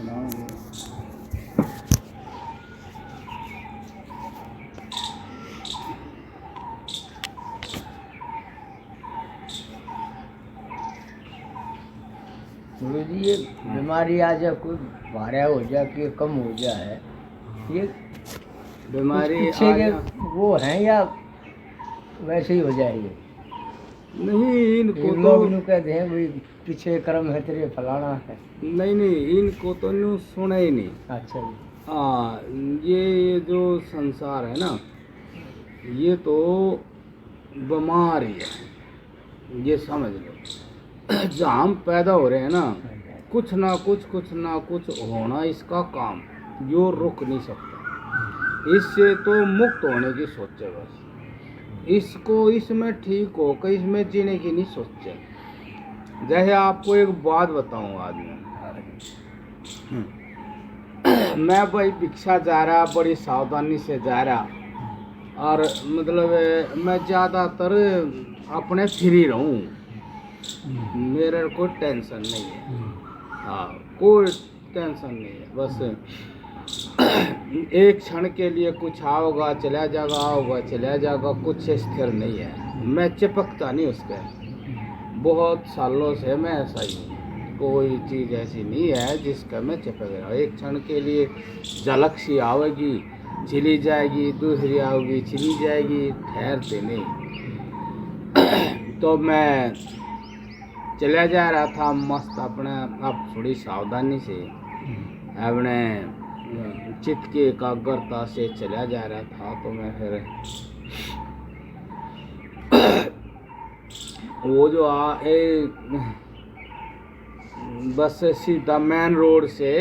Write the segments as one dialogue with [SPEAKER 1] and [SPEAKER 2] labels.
[SPEAKER 1] सुनाओगे।
[SPEAKER 2] गुरु जी ये बीमारी आ जाए, कोई भारा हो जाए कि कम हो जाए, ये
[SPEAKER 1] बीमारी
[SPEAKER 2] पीछे
[SPEAKER 1] आ
[SPEAKER 2] के
[SPEAKER 1] जा-
[SPEAKER 2] वो हैं या वैसे ही हो जाएगी?
[SPEAKER 1] नहीं इनको
[SPEAKER 2] लोग
[SPEAKER 1] तो
[SPEAKER 2] यूँ कहते हैं भाई पीछे कर्म है तेरे, फलाना है।
[SPEAKER 1] नहीं इनको तो न्यू सुना ही नहीं।
[SPEAKER 2] अच्छा जी।
[SPEAKER 1] हाँ, ये जो संसार है ना, ये तो बीमारी है, ये समझ लो। जहाँ हम पैदा हो रहे हैं ना, कुछ ना कुछ होना इसका काम, जो रुक नहीं सकता। इससे तो मुक्त होने की सोचे बस, इसको इसमें ठीक हो के इसमें जीने की नहीं सोचे। जैसे आपको एक बात बताऊं आज मैं भाई भिक्षा जा रहा, बड़ी सावधानी से जा रहा, और मतलब मैं ज़्यादातर अपने फ्री रहूं, मेरे कोई टेंशन नहीं है। हाँ, कोई टेंशन नहीं है, बस एक क्षण के लिए कुछ आओगा चला जाएगा, आओगा चला जाएगा, कुछ स्थिर नहीं है। मैं चिपकता नहीं उसके, बहुत सालों से मैं ऐसा ही हूँ। कोई चीज़ ऐसी नहीं है जिसका मैं चिपक रहा। एक क्षण के लिए झलक सी आवेगी, चली जाएगी, दूसरी आओगी, चली जाएगी, ठहरते नहीं। तो मैं चला जा रहा था मस्त अपने, अब थोड़ी सावधानी से अपने चित्त की एकाग्रता से चला जा रहा था। तो मैं फिर वो जो बस सीधा मेन रोड से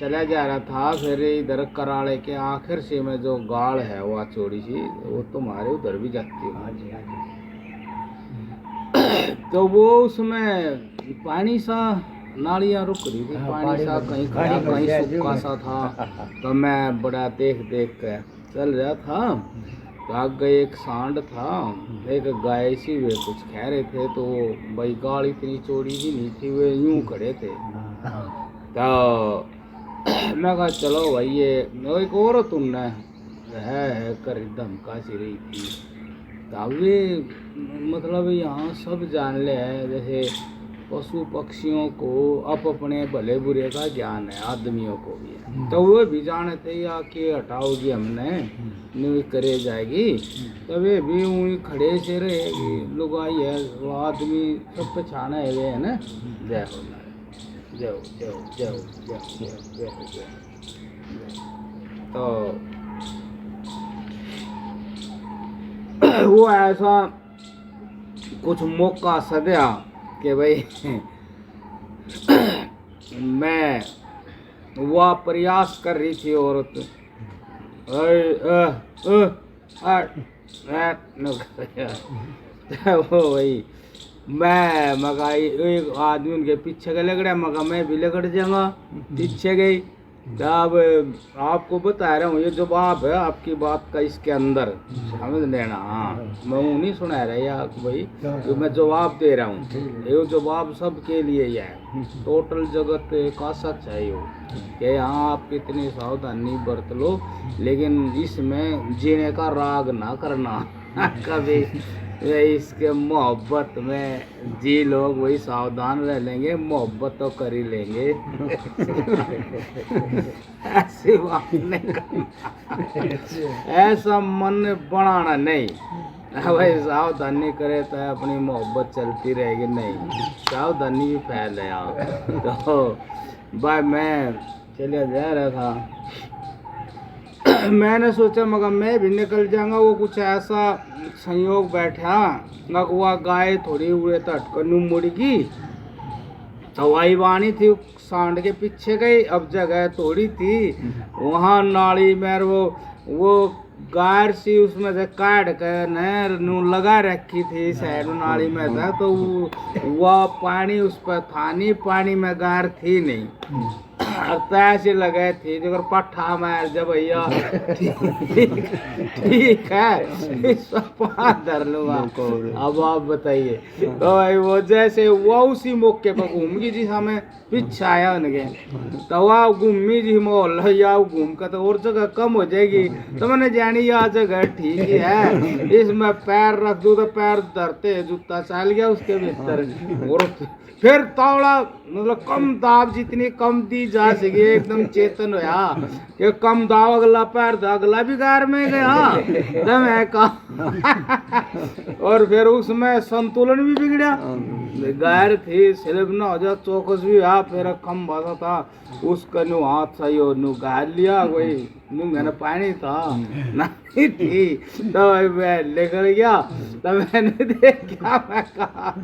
[SPEAKER 1] चला जा रहा था, फिर इधर कराड़े के आखिर से में जो गाड़ है वो चौड़ी सी, वो तुम्हारे उधर भी जाती है।
[SPEAKER 2] हाँ जी, हाँ जी।
[SPEAKER 1] तो वो उसमें पानी सा नालियाँ रुक रही थी,
[SPEAKER 2] हाँ,
[SPEAKER 1] पानी सा कहीं खड़ा कहीं सूखा सा था। तो मैं बड़ा देख के चल रहा था। तो आगे एक सांड था, एक गाय सी, वे कुछ कह रहे थे। तो भाई गाड़ इतनी चौड़ी भी नहीं थी, वे यूं खड़े थे। तो मैं कहा चलो भाई, ये एक और तुमने है कर धमका सी रही थी। तब वे मतलब यहाँ सब जान ले है, जैसे पशु पक्षियों को अपने भले बुरे का ज्ञान है, आदमियों को भी है। तो वो भी जानते या कि हटाओगी हमने नहीं करे जाएगी, तो वे भी वहीं खड़े से रहेगी। लुगाई है वो आदमी सब पहचाने हुए है ना। जय हो जय हो जय हो जय हो जय हो जय हो जय हो जय हो। तो वो ऐसा कुछ मौका सदया कि भाई मैं वह प्रयास कर रही थी औरत, वो भाई मैं मगाई, एक आदमी उनके पीछे के लगड़ा, मगा मैं भी लगड़ जाऊंगा, पीछे गई। अब आपको बता रहा हूँ, ये जवाब है आपकी बात का इसके अंदर, समझ लेना। हाँ, मैं वो नहीं सुना रहा यार भाई, जो मैं जवाब दे रहा हूँ, ये जवाब सबके लिए ही है। टोटल जगत का सच है यो, कि यहाँ आप कितनी सावधानी बरत लो, लेकिन इसमें जीने का राग ना करना कभी। इसके मोहब्बत में जी लोग वही सावधान रह लेंगे, मोहब्बत तो कर ही लेंगे। ऐसी बात नहीं करना, ऐसा मन बनाना नहीं। भाई सावधानी करे तो अपनी मोहब्बत चलती रहेगी, नहीं सावधानी भी फैल है यहाँ। तो भाई मैं चले जा रहा था, मैंने सोचा मगर मैं भी निकल जाऊंगा। वो कुछ ऐसा संयोग बैठा, वह गाय थोड़ी उड़े तटकर नू मुड़गी, हवाई वाणी थी, सांड के पीछे गई। अब जगह थोड़ी थी, वहाँ नाली में वो गाय सी उसमें से काट कर नहर नू लगा रखी थी साइड नाली में था। तो वह पानी उस पर था नहीं, पानी में गार थी नहीं। तो ऐसे लगे थे जो पट्ठा मार जब भैया ठीक है इस पर पाँच धर लूंगा। अब आप बताइए, तो भाई वो जैसे वो उसी मौके पर घूम गई जी, हमें पीछे आया उनके, तो वह घूमी जी मोहल्ला या घूम कर तो और जगह कम हो जाएगी, तो मैंने जानी यह जगह ठीक ही है, इसमें पैर रख दूं तो पैर धरते जूता चल गया उसके भीतर, और फिर तावड़ा मतलब कम दाब जितनी कम दी जा सके एकदम चेतन होया कि कम दाब अगला पैर था, अगला भी गार में गया तो मैं कहा और फिर उसमें संतुलन भी बिगड़ा, गायर थी स्लिप ना हो जा, चौकस भी हुआ, फिर कम बासा था उसका नु हाथ सही और नु गार लिया कोई नु मैंने पानी था नहीं थी, तो मैं निकल गया, तो मैंने देखा, मैं कहा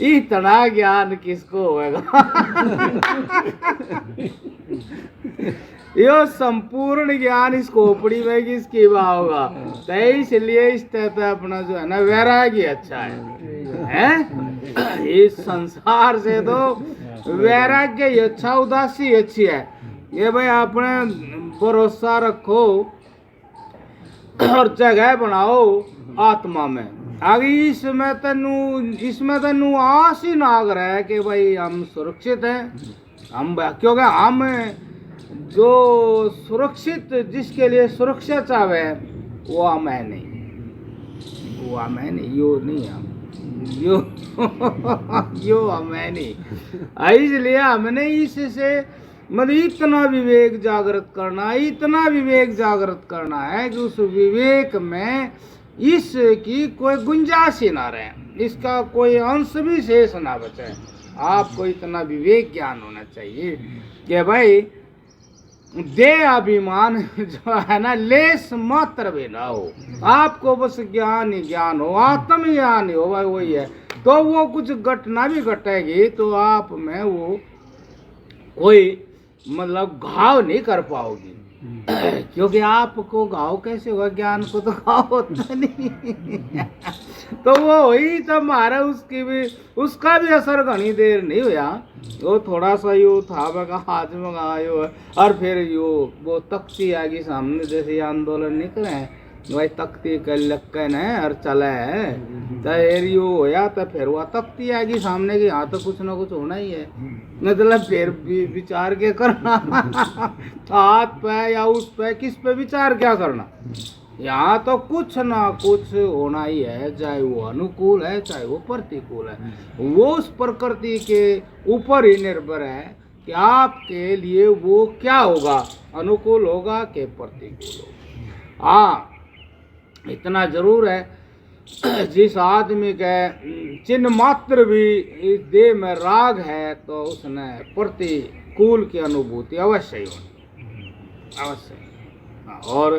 [SPEAKER 1] इतना ज्ञान किसको होगा यो संपूर्ण ज्ञान इस खोपड़ी में किसकी बा होगा, तो इसलिए इस तरह अपना जो है ना वैराग्य अच्छा है इस संसार से तो वैराग्य ही अच्छा, उदासी अच्छी है, ये भाई आपने भरोसा रखो और जगह बनाओ आत्मा में, आगे इसमें तेनू आस ही नाग रहा है कि भाई हम सुरक्षित हैं, हम क्योंकि हम जो सुरक्षित जिसके लिए सुरक्षा चाहे वो हम है नहीं, वो हम है नहीं, यो नहीं हम यो हम है नहीं, इसलिए हमने इससे मतलब इतना विवेक जागृत करना, इतना विवेक जागृत करना है कि उस विवेक में इसकी कोई गुंजाइश ही ना रहे, इसका कोई अंश भी शेष ना बचे। आपको इतना विवेक ज्ञान होना चाहिए कि भाई दे अभिमान जो है ना लेस मात्र भी ना हो, आपको बस ज्ञान ही ज्ञान हो, आत्म ज्ञान ही हो भाई, वही है, तो वो कुछ घटना भी घटेगी तो आप में वो कोई मतलब घाव नहीं कर पाओगी क्योंकि आपको घाव कैसे होगा, ज्ञान को तो घाव होता नहीं तो वो हुई तब मारा उसकी भी उसका भी असर घनी देर नहीं हुआ, वो थोड़ा सा यू था बगा हाथ में गायो और फिर यू वो तख्ती आगे सामने जैसे आंदोलन निकले भाई तख्ती कर लक्कन है और चला है, तो यू होया तो फिर वह तख्ती आगे सामने की, यहाँ तो कुछ ना कुछ होना ही है, मतलब फिर भी विचार क्या करना हाथ पे या उस पे किस पे विचार क्या करना, यहाँ तो कुछ ना कुछ होना ही है, चाहे वो अनुकूल है चाहे वो प्रतिकूल है, वो उस प्रकृति के ऊपर ही निर्भर है कि आपके लिए वो क्या होगा, अनुकूल होगा कि प्रतिकूल होगा। हाँ इतना जरूर है जिस आदमी के चिन्ह मात्र भी इस देह में राग है तो उसने प्रतिकूल की अनुभूति अवश्य ही होनी, अवश्य, और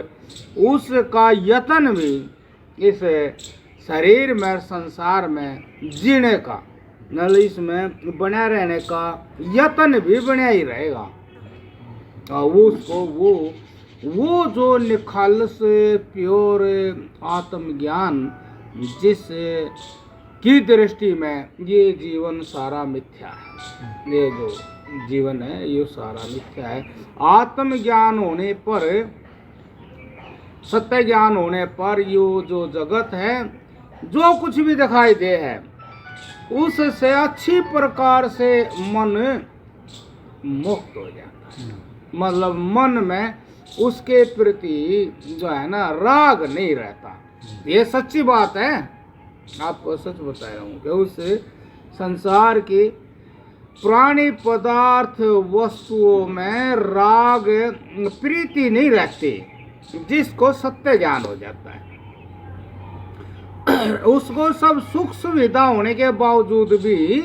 [SPEAKER 1] उसका यत्न भी इस शरीर में संसार में जीने का मतलब इसमें बना रहने का यत्न भी बना ही रहेगा, और उसको वो जो निखालस प्योर आत्मज्ञान जिस की दृष्टि में ये जीवन सारा मिथ्या है, ये जो जीवन है ये सारा मिथ्या है, आत्मज्ञान होने पर सत्य ज्ञान होने पर ये जो जगत है जो कुछ भी दिखाई दे है उससे अच्छी प्रकार से मन मुक्त हो जाता है, मतलब मन में उसके प्रति जो है ना राग नहीं रहता, ये सच्ची बात है, आपको सच बता रहा हूँ कि उस संसार की प्राणी पदार्थ वस्तुओं में राग प्रीति नहीं रहती, जिसको सत्य ज्ञान हो जाता है उसको सब सुख सुविधा होने के बावजूद भी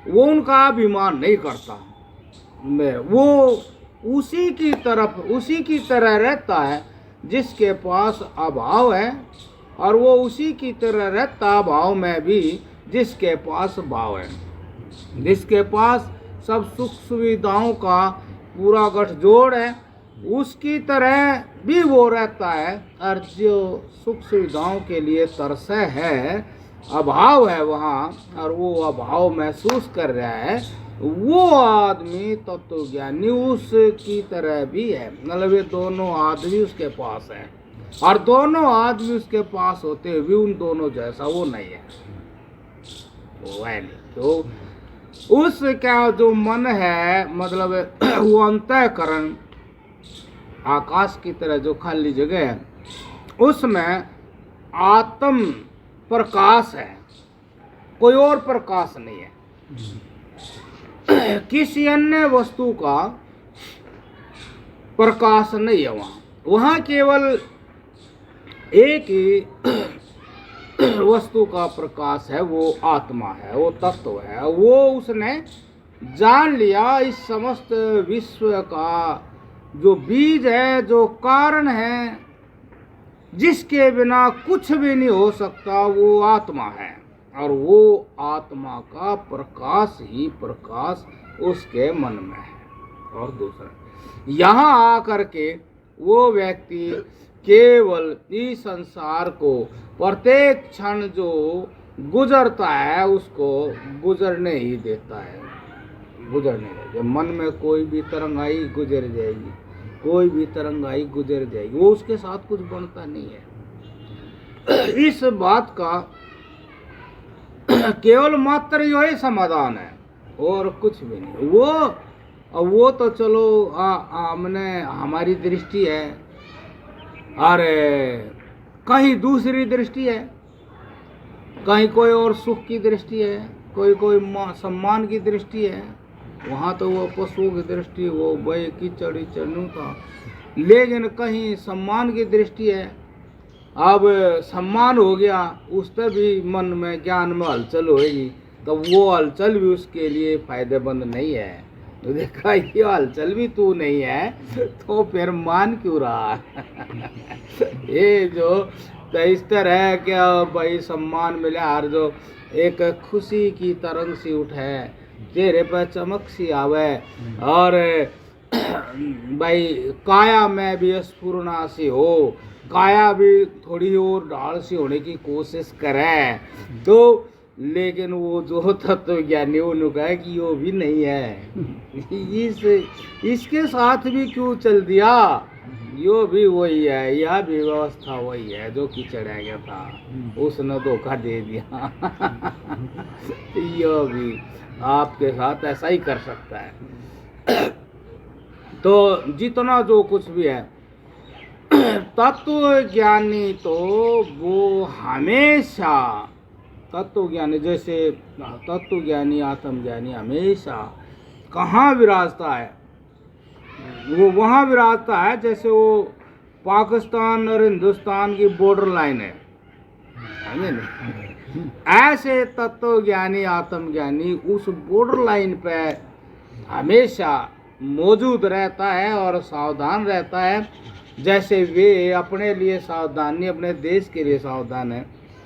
[SPEAKER 1] वो उनका अभिमान नहीं करता, वो उसी की तरह रहता है जिसके पास अभाव है, और वो उसी की तरह रहता अभाव में भी जिसके पास भाव है, जिसके पास सब सुख सुविधाओं का पूरा गठजोड़ है उसकी तरह भी वो रहता है, और जो सुख सुविधाओं के लिए तरसे है अभाव है वहाँ और वो अभाव महसूस कर रहा है वो आदमी तत्वज्ञानी उसकी तरह भी है। मतलब ये दोनों आदमी उसके पास है, और दोनों आदमी उसके पास होते हुए भी उन दोनों जैसा वो नहीं है, वो है नहीं। तो उसका जो मन है, मतलब वो अंतःकरण आकाश की तरह जो खाली जगह है, उसमें आत्म प्रकाश है, कोई और प्रकाश नहीं है। किसी अन्य वस्तु का प्रकाश नहीं है वहाँ केवल एक ही वस्तु का प्रकाश है, वो आत्मा है, वो तत्व है। वो उसने जान लिया इस समस्त विश्व का जो बीज है, जो कारण है, जिसके बिना कुछ भी नहीं हो सकता, वो आत्मा है। और वो आत्मा का प्रकाश ही प्रकाश उसके मन में है। और दूसरा, यहाँ आकर के वो व्यक्ति केवल इस संसार को प्रत्येक क्षण जो गुजरता है उसको गुजरने ही देता है, गुजरने देता है। मन में कोई भी तरंग आई गुजर जाएगी, कोई भी तरंग आई गुजर जाएगी, वो उसके साथ कुछ बनता नहीं है। इस बात का केवल मात्र यही समाधान है, और कुछ भी नहीं। वो तो चलो हमने हमारी दृष्टि है, अरे कहीं दूसरी दृष्टि है, कहीं कोई और सुख की दृष्टि है, कोई सम्मान की दृष्टि है। वहाँ तो वो पशुओं की दृष्टि, वो भाई कीचड़ी चढ़ू था। लेकिन कहीं सम्मान की दृष्टि है, अब सम्मान हो गया, उस पर भी मन में ज्ञान में हलचल होगी, तो वो हलचल भी उसके लिए फायदेमंद नहीं है। तो देखा, ये हलचल भी तू नहीं है तो फिर मान क्यों रहा? ये जो तो इस तरह है क्या भाई, सम्मान मिला, हर जो एक खुशी की तरंग सी उठे, चेहरे पर चमक सी आवे, और भाई काया में भी स्फुरना सी हो, काया भी थोड़ी और ढाल सी होने की कोशिश करे, तो लेकिन वो जो तत्व ज्ञानी उन्होंने कहा कि वो भी नहीं है। इसके साथ भी क्यों चल दिया? यो भी वही है, यह भी व्यवस्था वही है जो कीचड़ गया था, उसने धोखा दे दिया। यो भी आपके साथ ऐसा ही कर सकता है। तो जितना जो कुछ भी है, तत्व ज्ञानी तो वो हमेशा, तत्व ज्ञानी जैसे तत्व ज्ञानी आत्मज्ञानी हमेशा कहाँ विराजता है? वो वहाँ विराजता है जैसे वो पाकिस्तान और हिंदुस्तान की बॉर्डर लाइन है, समझे नहीं? ऐसे तत्व ज्ञानी आत्मज्ञानी उस बॉर्डर लाइन पे हमेशा मौजूद रहता है और सावधान रहता है। जैसे वे अपने लिए सावधानी, अपने देश के लिए सावधान है,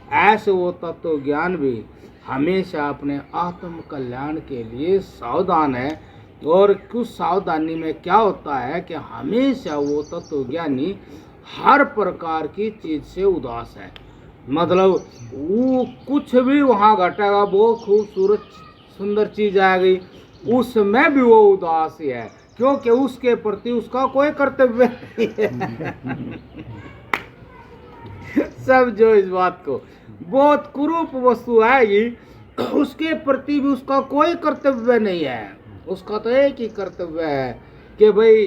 [SPEAKER 1] ऐसे वो तत्व ज्ञान भी हमेशा अपने आत्म कल्याण के लिए सावधान है। और कुछ सावधानी में क्या होता है कि हमेशा वो तत्व ज्ञानी हर प्रकार की चीज से उदास है। मतलब वो कुछ भी वहाँ घटेगा, बहुत खूबसूरत सुंदर चीज आ गई, उसमें भी वो उदास ही है, क्योंकि उसके प्रति उसका कोई कर्तव्य नहीं है। सब जो इस बात को, बहुत कुरूप वस्तु आएगी, उसके प्रति भी उसका कोई कर्तव्य नहीं है। उसका तो एक ही कर्तव्य है कि भाई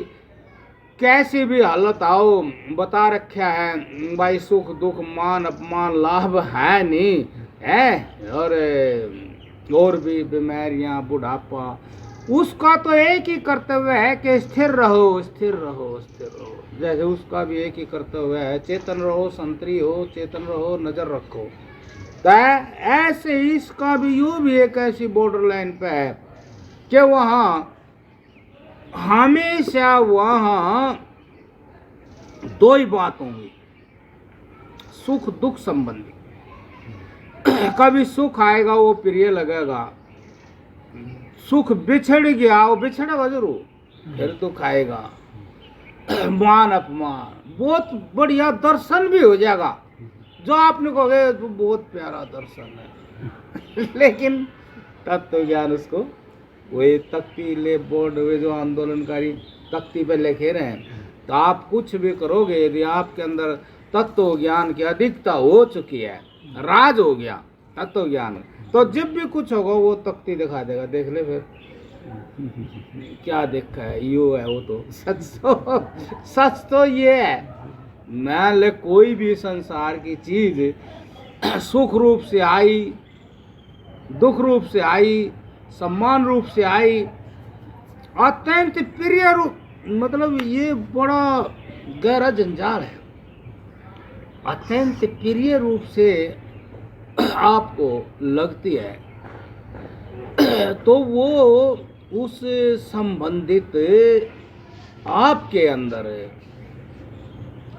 [SPEAKER 1] कैसी भी हालत आओ, बता रखा है भाई, सुख दुख मान अपमान लाभ है नहीं है, और भी बीमारियां, बुढ़ापा, उसका तो एक ही कर्तव्य है कि स्थिर रहो, स्थिर रहो, स्थिर रहो। जैसे उसका भी एक ही कर्तव्य है, चेतन रहो, संतरी हो, चेतन रहो, नजर रखो। तो ऐसे ही इसका भी यूं भी एक ऐसी बॉर्डर लाइन पे है कि वहाँ हमेशा वहाँ दो ही बात होंगी, सुख दुख संबंधी। कभी सुख आएगा वो प्रिय लगेगा, सुख बिछड़ गया वो बिछड़ेगा जरूर, फिर दुख आएगा। मान अपमान, बहुत बढ़िया दर्शन भी हो जाएगा, जो आपने कहोगे बहुत प्यारा दर्शन है, लेकिन तत्व ज्ञान उसको वही तख्ती ले बोर्ड वे जो आंदोलनकारी तख्ती पे लिखे रहे हैं। तो आप कुछ भी करोगे, यदि आपके अंदर तत्व ज्ञान की अधिकता हो चुकी है, राज हो गया तत्व ज्ञान, तो जब भी कुछ होगा वो तख्ती दिखा देगा, देख ले फिर क्या देखा है, यो है वो तो सच तो ये है। मान ले कोई भी संसार की चीज सुख रूप से आई, दुख रूप से आई, सम्मान रूप से आई, अत्यंत प्रिय रूप, मतलब ये बड़ा गहरा जंजाल है। अत्यंत प्रिय रूप से आपको लगती है तो वो उस संबंधित आपके अंदर,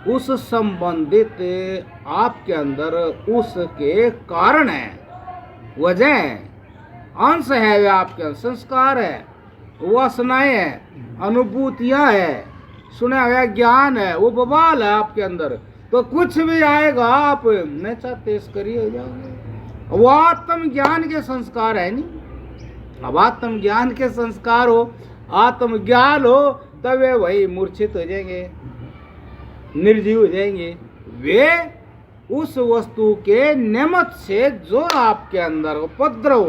[SPEAKER 1] उस संबंधित आपके अंदर उसके कारण है, वजह है, अंश है, वे आपके संस्कार है, वासनाएं हैं, अनुभूतियां है, सुना हुआ ज्ञान है, वो बवाल है आपके अंदर। तो कुछ भी आएगा आप न चाहते करिए हो जाओगे। वो आत्म ज्ञान के संस्कार है नहीं। अब आत्म ज्ञान के संस्कार हो, आत्म ज्ञान हो, तब वे वही मूर्छित हो जाएंगे, निर्जीव हो जाएंगे। वे उस वस्तु के निमित्त से जो आपके अंदर उपद्रव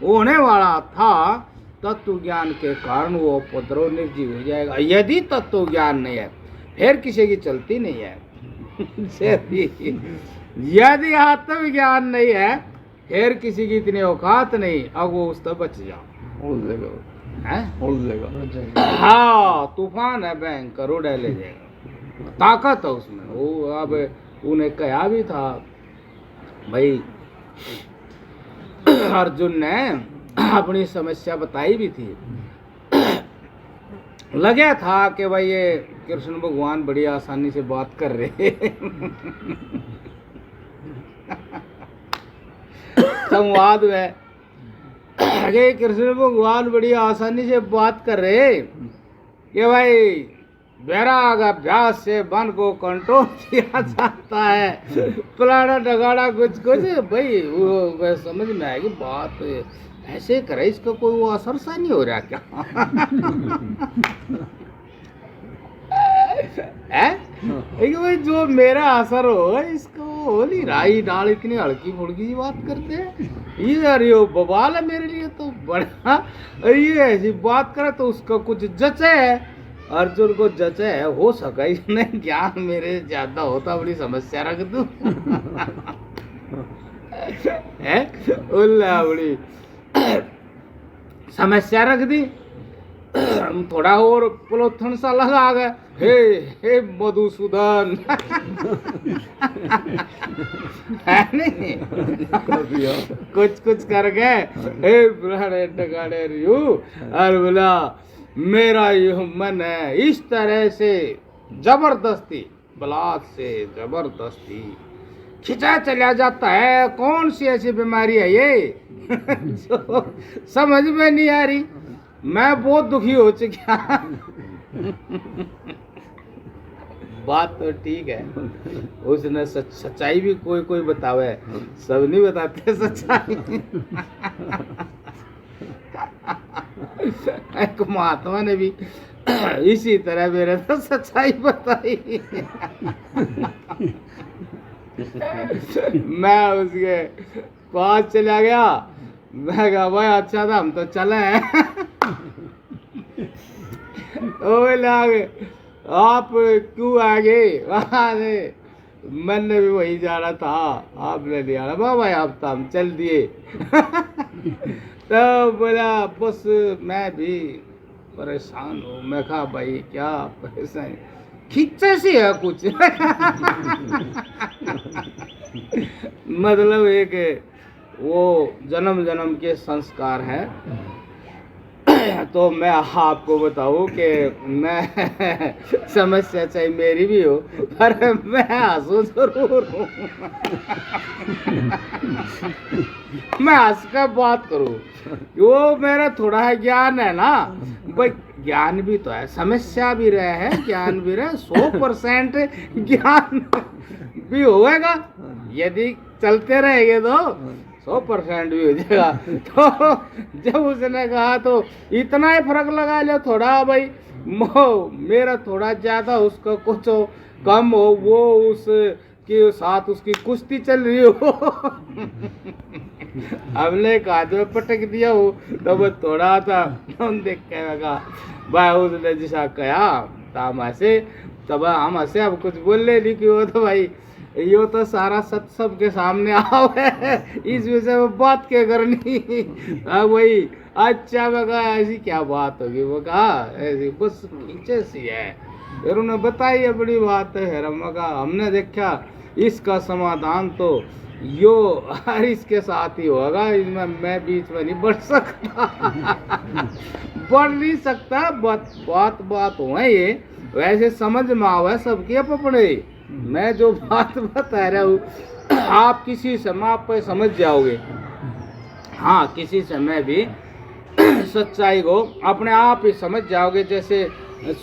[SPEAKER 1] होने वाला था, तत्व ज्ञान के कारण वो उपद्रव निर्जीव हो जाएगा। यदि तत्व ज्ञान नहीं है फिर किसी की चलती नहीं है। यदि आत्म ज्ञान नहीं है फिर किसी की इतनी औकात नहीं, अब वो उस तक बच जाओ, उड़ जाएगा। हाँ, तूफान है भयंकर, उड़ा ले जाएगा, ताकत है उसमें। वो अब उन्हें कहा भी था भाई, अर्जुन ने अपनी समस्या बताई भी थी, लगा था कि भाई ये कृष्ण भगवान बड़ी आसानी से बात कर रहे संवाद में कि कृष्ण भगवान बड़ी आसानी से बात कर रहे कि भाई वैराग अभ्यास से मन को कंट्रोल किया जाता है, फलाना डगाड़ा कुछ कुछ। भाई वो समझ में आएगी बात, ऐसे करे, इसका कोई वो असर सा नहीं हो रहा क्या है? भाई जो मेरा असर हो इसको हो नहीं रहा, ही डाल इतनी हल्की फुल्की बात करते हैं। ये अरे बवाल है मेरे लिए तो बड़ा, ये ऐसी बात करे तो उसका कुछ जचे है, अर्जुन को जचे है, हो सका इसने ज्ञान मेरे ज्यादा होता बड़ी समस्या रख दूं है उल्ला बड़ी समस्या रख दी। थोड़ा और पुलोथन सा लगा गया, हे मधुसूदन है नहीं कुछ कुछ कर गए, हे बुलाड़े टगाड़े रियू, और बोला मेरा यह मन है इस तरह से जबरदस्ती, बलात् से जबरदस्ती खिंचा चला जाता है। कौन सी ऐसी बीमारी है ये जो समझ में नहीं आ रही। मैं बहुत दुखी हो चुका बात तो ठीक है, उसने सच्चाई भी कोई कोई बतावे, सब नहीं बताते सच्चाई एक महात्मा ने भी इसी तरह मेरे तो सच्चाई बताई मैं उसके पास चला गया, मैं कहा भाई अच्छा था हम तो चले हैं आप क्यों आ गए वहाँ से? मैंने भी वही जाना था, आपने नहीं आना। भाई आप तो हम चल दिए तो बोला बस मैं भी परेशान हूँ। मैं कहा भाई क्या परेशान, खिच्चे सी है कुछ मतलब एक वो जन्म जन्म के संस्कार है। तो मैं आपको बताऊं कि मैं समस्या चाहे मेरी भी हो पर मैं हंसू जरूर हूँ मैं हंस कर बात करूँ, वो मेरा थोड़ा है ज्ञान है ना भाई, ज्ञान भी तो है, समस्या भी रहे है, ज्ञान भी रहे, 100% ज्ञान भी होएगा। यदि चलते रहेंगे तो 100% भी हो जाएगा। तो जब उसने कहा तो इतना ही फर्क लगा लो थोड़ा भाई, मेरा थोड़ा ज्यादा उसका कुछ हो, कम हो, वो उस के साथ उसकी कुश्ती चल रही हो। हमने कहा जो पटक दिया हो तो वो थोड़ा था, हम देख के लगा भाई उसने जैसा कहा तो हम हंसे, तब हम हंसे, अब कुछ बोलने नहीं कि वो तो भाई यो तो सारा सच सबके सामने आओ है, इस विषय में बात क्या करनी। हाँ भाई अच्छा, मैं कहा ऐसी क्या बात होगी, वो कहा ऐसी बस खींचे सी है, फिर उन्हें बताई है बड़ी बात है। हम कहा हमने देखा इसका समाधान तो यो हरीश के साथ ही होगा, इसमें मैं बीच में नहीं बढ़ सकता। बढ़ नहीं सकता, बात हो है ये, वैसे समझ में आवे सबकी अपने। मैं जो बात बता रहा हूँ आप किसी समय आप पे समझ जाओगे। हाँ किसी समय भी सच्चाई को अपने आप ही समझ जाओगे। जैसे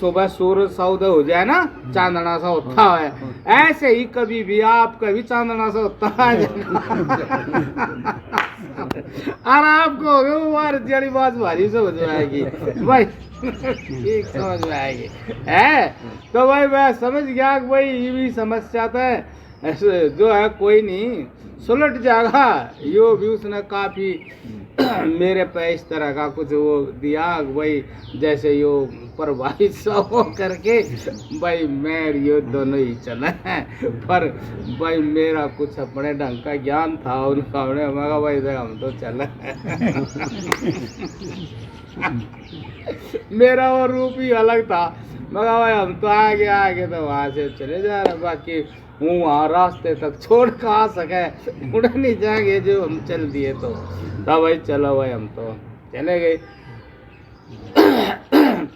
[SPEAKER 1] सुबह सूरज सा उदय हो जाए ना, चांदना सा होता है, ऐसे ही कभी भी आपका भी चांदना सा होता है। और आपको वो बार जड़ी बात भारी समझ में आएगी भाई, ठीक समझ में आएगी है। तो भाई मैं समझ गया कि भाई ये भी समस्या था ऐसे जो है, कोई नहीं सुलट जाएगा। यो भी उसने काफी मेरे पे इस तरह का कुछ वो दिया भाई, जैसे यो प्रभावित सा हो करके भाई मैं यो दोनों ही चला है। पर भाई मेरा कुछ अपने ढंग का ज्ञान था, उनका हमारा भाई हम तो चला। मेरा वो रूप ही अलग था, मगर भाई हम तो आगे तो वहाँ से चले जा रहे, बाकी हूँ वहाँ रास्ते तक छोड़ कर आ सके, उड़ नहीं जाएंगे जो हम चल दिए तो तब भाई चलो भाई हम तो चले गए।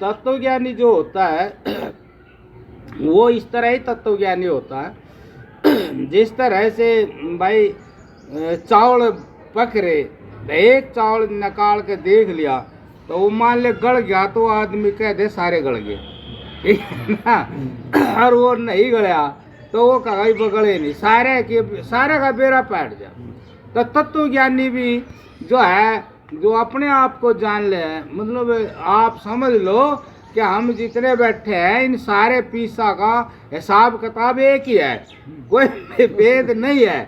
[SPEAKER 1] तत्वज्ञानी जो होता है वो इस तरह ही तत्वज्ञानी होता है। जिस तरह से भाई चावल पक रहे, तो एक चावल निकाल के देख लिया तो वो मान ले गल गया तो आदमी कह दे सारे गल गए, ठीक है ना। और वो नहीं गया तो वो कहीं बगड़े नहीं, सारे का बेड़ा पैट जा। तो तत्वज्ञानी भी जो है, जो अपने आप को जान ले, मतलब आप समझ लो कि हम जितने बैठे हैं इन सारे पीसा का हिसाब किताब एक ही है, कोई भेद नहीं है।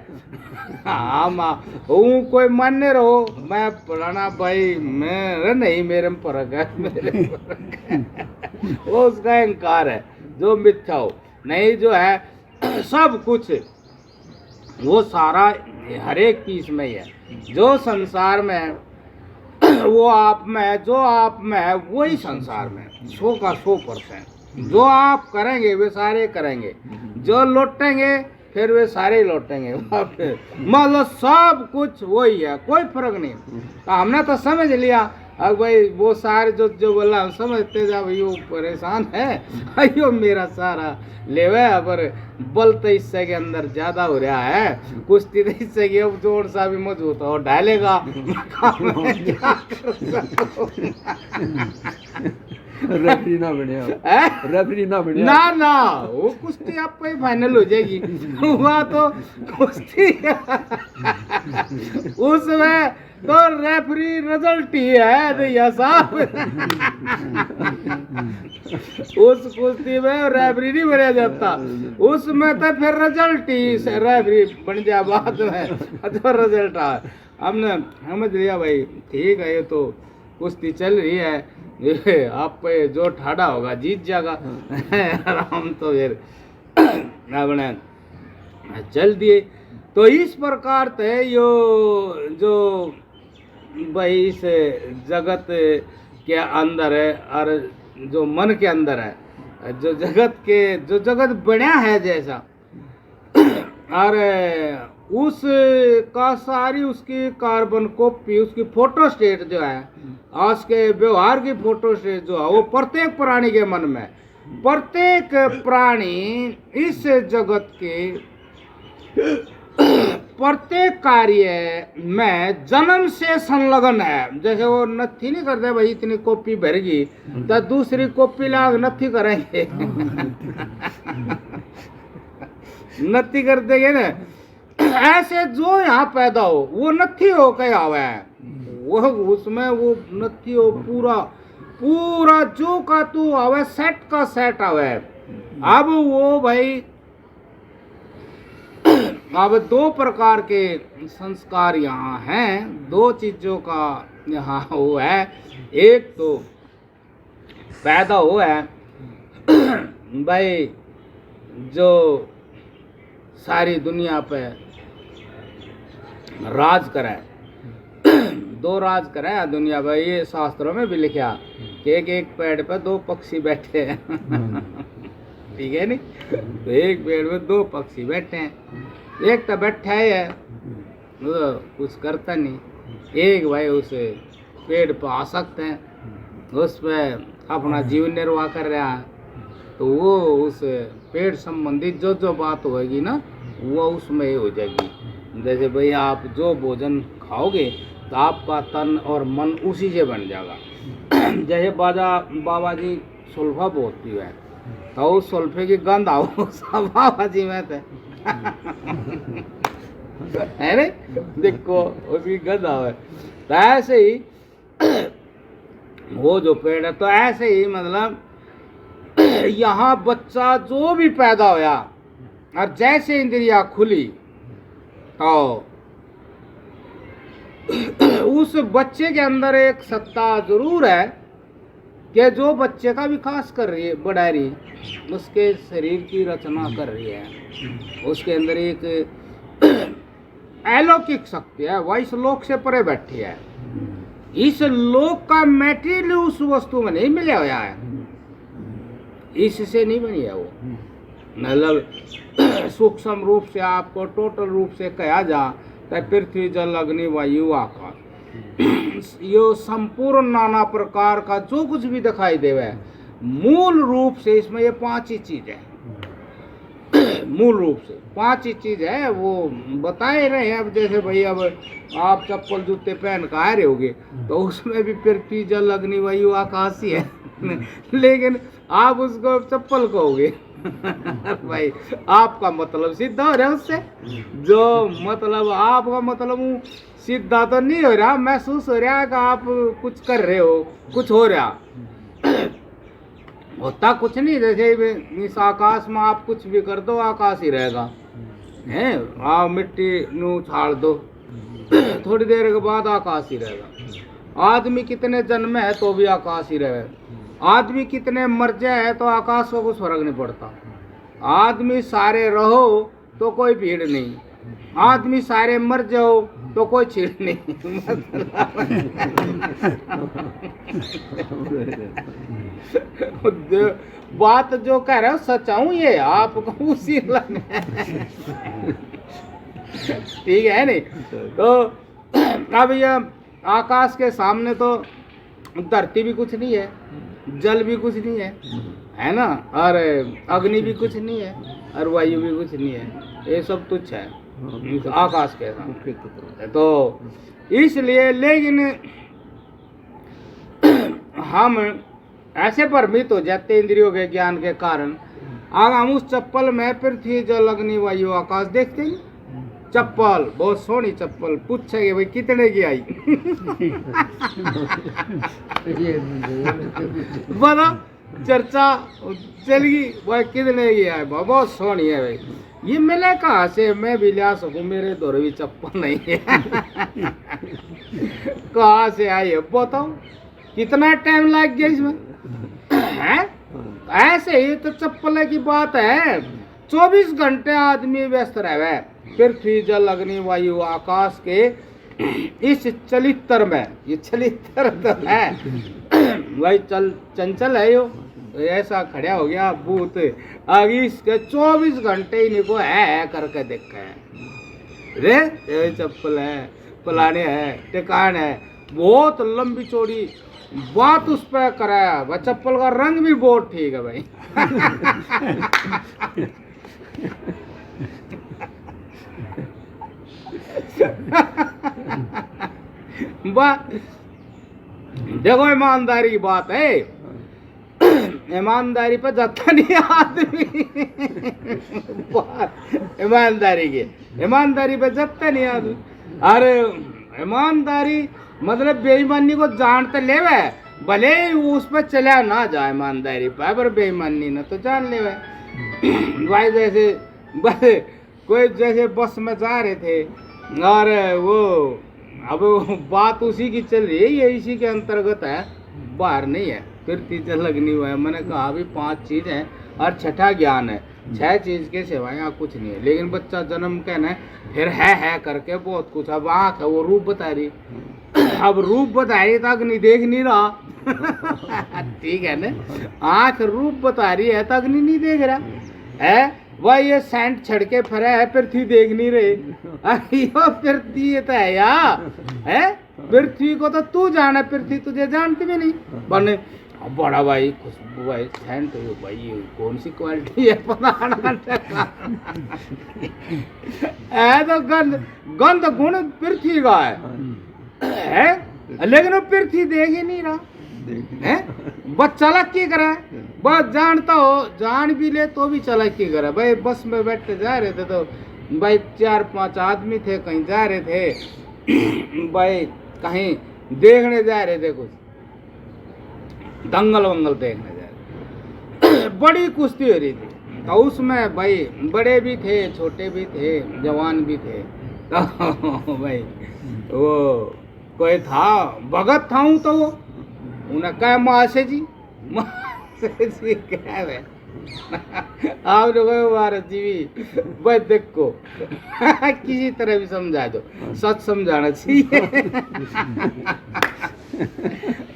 [SPEAKER 1] हाँ कोई मान्य रहो मैं फलाना भाई मैं नहीं, मेरे में फर्क है, मेरे में फर्क है। वो उसका अहंकार है जो मिथ्या हो, नहीं जो है सब कुछ वो सारा हर एक पीस में ही है। जो संसार में है वो आप में है, जो आप में है वही संसार में 100 का 100%। जो आप करेंगे वे सारे करेंगे, जो लौटेंगे फिर वे सारे लौटेंगे। मतलब सब कुछ वही है, कोई फर्क नहीं। तो हमने तो समझ लिया, अब भाई वो सारे जो बोला हम समझते जा भाई वो परेशान है, अयो मेरा सारा लेवे, पर बल तो हिस्से के अंदर ज्यादा हो रहा है, कुश्ती तो हिस्से की अब जोड़ सा भी मजबूत हो डालेगा।
[SPEAKER 2] रेफरी ना बने, रेफरी ना बने
[SPEAKER 1] ना वो कुश्ती आपको ही फाइनल हो जाएगी। हुआ तो कुश्ती उसमें तो रेफरी रिजल्ट ही है भैया साहब। उस कुश्ती में रेफरी नहीं बना जाता, उसमें तो फिर रिजल्ट ही रेफरी बन जाए बाद में, तो रिजल्ट आ। हमने समझ लिया भाई ठीक है, ये तो कुश्ती चल रही है, ये आप पे जो ठाड़ा होगा जीत जाएगा। हम तो फिर अपने चल दिए। तो इस प्रकार से यो जो भाई इस जगत के अंदर है और जो मन के अंदर है, जो जगत बना है जैसा, और उस का सारी उसकी कार्बन कॉपी, उसकी फोटो स्टेट जो है, आज के व्यवहार की फोटो स्टेट जो है वो प्रत्येक प्राणी के मन में, प्रत्येक प्राणी इस जगत के प्रत्येक कार्य में जन्म से संलग्न है। जैसे वो नथी नहीं करते भाई, इतनी कॉपी भरेगी तो दूसरी कॉपी लाग नथी करेंगे। नथी कर देंगे ना, ऐसे जो यहाँ पैदा हो वो नथी हो के आवे, वो उसमें वो नथी हो पूरा पूरा जो का तू आवे सेट का सेट आवे। अब वो भाई अब दो प्रकार के संस्कार यहाँ हैं, दो चीजों का यहाँ वो है। एक तो पैदा हुआ है भाई जो सारी दुनिया पे राज करे, दो राज करे दुनिया पे। ये शास्त्रों में भी लिखा कि एक एक पेड़ पे दो पक्षी बैठे हैं ठीक है नहीं, तो एक पेड़ पे दो पक्षी बैठे हैं, एक तो बैठा है वो कुछ करता नहीं, एक भाई उसे पेड़ पे आ सकते हैं, उस पर अपना जीवन निर्वाह कर रहा है। तो वो उस पेड़ संबंधित जो जो बात होगी ना वो उसमें ही हो जाएगी। जैसे भाई आप जो भोजन खाओगे तो आपका तन और मन उसी से बन जाएगा। जैसे बाबा जी सुल्फा बहुत पीवे तो उस सुल्फे की गंध आओ बाबा जी में थे है रे, देखो उसकी गंध आवे। तो ऐसे ही वो जो पेड़ है, तो ऐसे ही मतलब यहाँ बच्चा जो भी पैदा होया और जैसे इंद्रिया खुली तो उस बच्चे के अंदर एक सत्ता जरूर है कि जो बच्चे का विकास कर रही है, बढ़ा रही, उसके शरीर की रचना कर रही है, उसके अंदर एक अलौकिक शक्ति है, वह इस लोक से परे बैठी है। इस लोक का मैटेरियल उस वस्तु में नहीं मिला हुआ है, इससे नहीं बनी है वो। मतलब सूक्ष्म रूप से आपको टोटल रूप से कहा जा तो पृथ्वी जल अग्नि वायु आकाश यो संपूर्ण नाना प्रकार का जो कुछ भी दिखाई देवे मूल रूप से इसमें ये पांच ही चीज है। मूल रूप से पांच ही चीज है, वो बताए रहे हैं। अब जैसे भाई अब आप चप्पल जूते पहन कर आ रहे होगे तो उसमें भी पृथ्वी जल अग्नि वायु आकाश ही है लेकिन आप उसको चप्पल कहोगे भाई आपका मतलब सीधा हो रहा है उससे, जो मतलब आपका मतलब सीधा तो नहीं हो रहा, महसूस हो रहा है कि आप कुछ कर रहे हो, कुछ हो रहा होता कुछ नहीं। जैसे इस आकाश में आप कुछ भी कर दो आकाश ही रहेगा, हैं आप मिट्टी नू छाड़ दो थोड़ी देर के बाद आकाश ही रहेगा। आदमी कितने जन्म है तो भी आकाश ही रहेगा, आदमी कितने मर जाए तो आकाश को कुछ फर्क नहीं पड़ता। आदमी सारे रहो तो कोई भीड़ नहीं, आदमी सारे मर जाओ तो कोई छीड़ नहीं बात जो कह रहे हो सच हूँ, ये आपको उसी ठीक है नहीं। तो अब ये आकाश के सामने तो धरती भी कुछ नहीं है, जल भी कुछ नहीं है ना, और अग्नि भी कुछ नहीं है, और वायु भी कुछ नहीं है, ये सब तुच्छ है आकाश के सामने। तो इसलिए लेकिन हम ऐसे भ्रमित हो जाते इंद्रियों के ज्ञान के कारण। आग हम उस चप्पल में पृथ्वी जल अग्नि वायु आकाश देखते हैं, चप्पल बहुत सोहनी चप्पल, पूछेंगे भाई कितने की आई बड़ा चर्चा चलेगी भाई कितने की आई, बहुत सोहनी है भाई, ये मिले कहाँ से, मैं भी लिया सकूं, मेरे दौर भी चप्पल नहीं है कहाँ से आई है बताओ, कितना टाइम लग गया इसमें है? ऐसे ही तो चप्पल की बात है, 24 घंटे आदमी व्यस्त रहे पृथ्वी जल अग्नि वायु आकाश के इस चलित्र में। ये चलित्र तो है भाई चंचल है यो, तो ऐसा खड़ा हो गया भूत आगे इसके 24 घंटे इनको है करके देखा है रे, ये चप्पल है फलाने है टिकान है, बहुत लंबी चौड़ी बात उस पर कराया भाई, चप्पल का रंग भी बहुत ठीक है भाई देखो ईमानदारी की बात है ईमानदारी पे जाता नहीं आदमी। ईमानदारी के, ईमानदारी पे जाता नहीं आदमी। अरे ईमानदारी मतलब बेईमानी को जानते लेवे, भले ही उस पर चला ना जाए ईमानदारी पर बेईमानी ना तो जान लेवे। भाई जैसे बस कोई जैसे बस में जा रहे थे और वो अब बात उसी की चल रही है, ये इसी के अंतर्गत है, बाहर नहीं है, फिर तीसरा लगनी हुआ है। मैंने कहा अभी 5 चीज है और छठा ज्ञान है, 6 चीज के सिवा यहाँ कुछ नहीं है। लेकिन बच्चा जन्म कहना फिर है करके बहुत कुछ। अब आँख है वो रूप बता रही, अब रूप बता रही तक नहीं देख नहीं रहा। ठीक है ना, आँख रूप बता रही है तक नहीं देख रहा है। वह ये सेंट छड़के फरे है, पृथ्वी देख नहीं रहे। अयो पृथ्वी ये तो है यार, है पृथ्वी को तो तू जाना, पृथ्वी तुझे जानती भी नहीं। बने बड़ा भाई खुशबू भाई सेंट हो भाई, ये कौन सी क्वालिटी है पता है तो गंध गुण पृथ्वी का है, लेकिन वो पृथ्वी देख ही नहीं रहा है। बस चालाकी करे, बस जानता हो, जान भी ले तो भी चालाकी करे। भाई बस में बैठते जा रहे थे तो भाई 4-5 आदमी थे, कहीं जा रहे थे भाई, कहीं देखने जा रहे थे, कुछ दंगल वंगल देखने जा रहे। बड़ी कुश्ती हो रही थी तो उसमें भाई बड़े भी थे, छोटे भी थे, जवान भी थे। तो भाई वो कोई था भगत था हूँ, तो वो उन्हें कहा महाशय जी, महाशय जी क्या है आप लोग भारत जी भी भाई देखो किसी तरह भी समझा दो, सच समझाना चाहिए।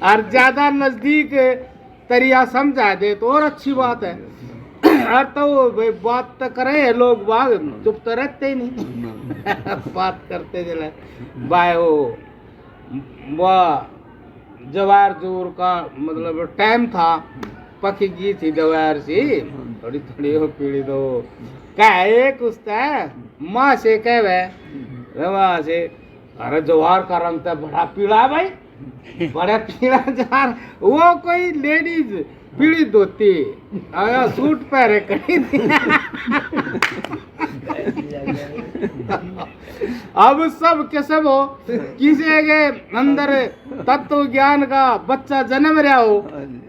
[SPEAKER 1] और ज्यादा नजदीक तरिया समझा दे तो और अच्छी बात है। और तो भाई बात तो करे लोग, बाग चुप तो रहते ही नहीं। बात करते चले भाई। वो जवार जोर का मतलब टाइम था, पकी की थी जवार सी, थोड़ी थोड़ी वो पीड़ी तो कहे कुछ माँ से कह माँ से, अरे जवार का रंग तो बड़ा पीड़ा भाई, बड़ा पीड़ा जवार। वो कोई लेडीज पीड़ी धोती सूट पहरे कड़ी थी। अब सब के सब हो, किसी के अंदर तत्व ज्ञान का बच्चा जन्म रहा हो,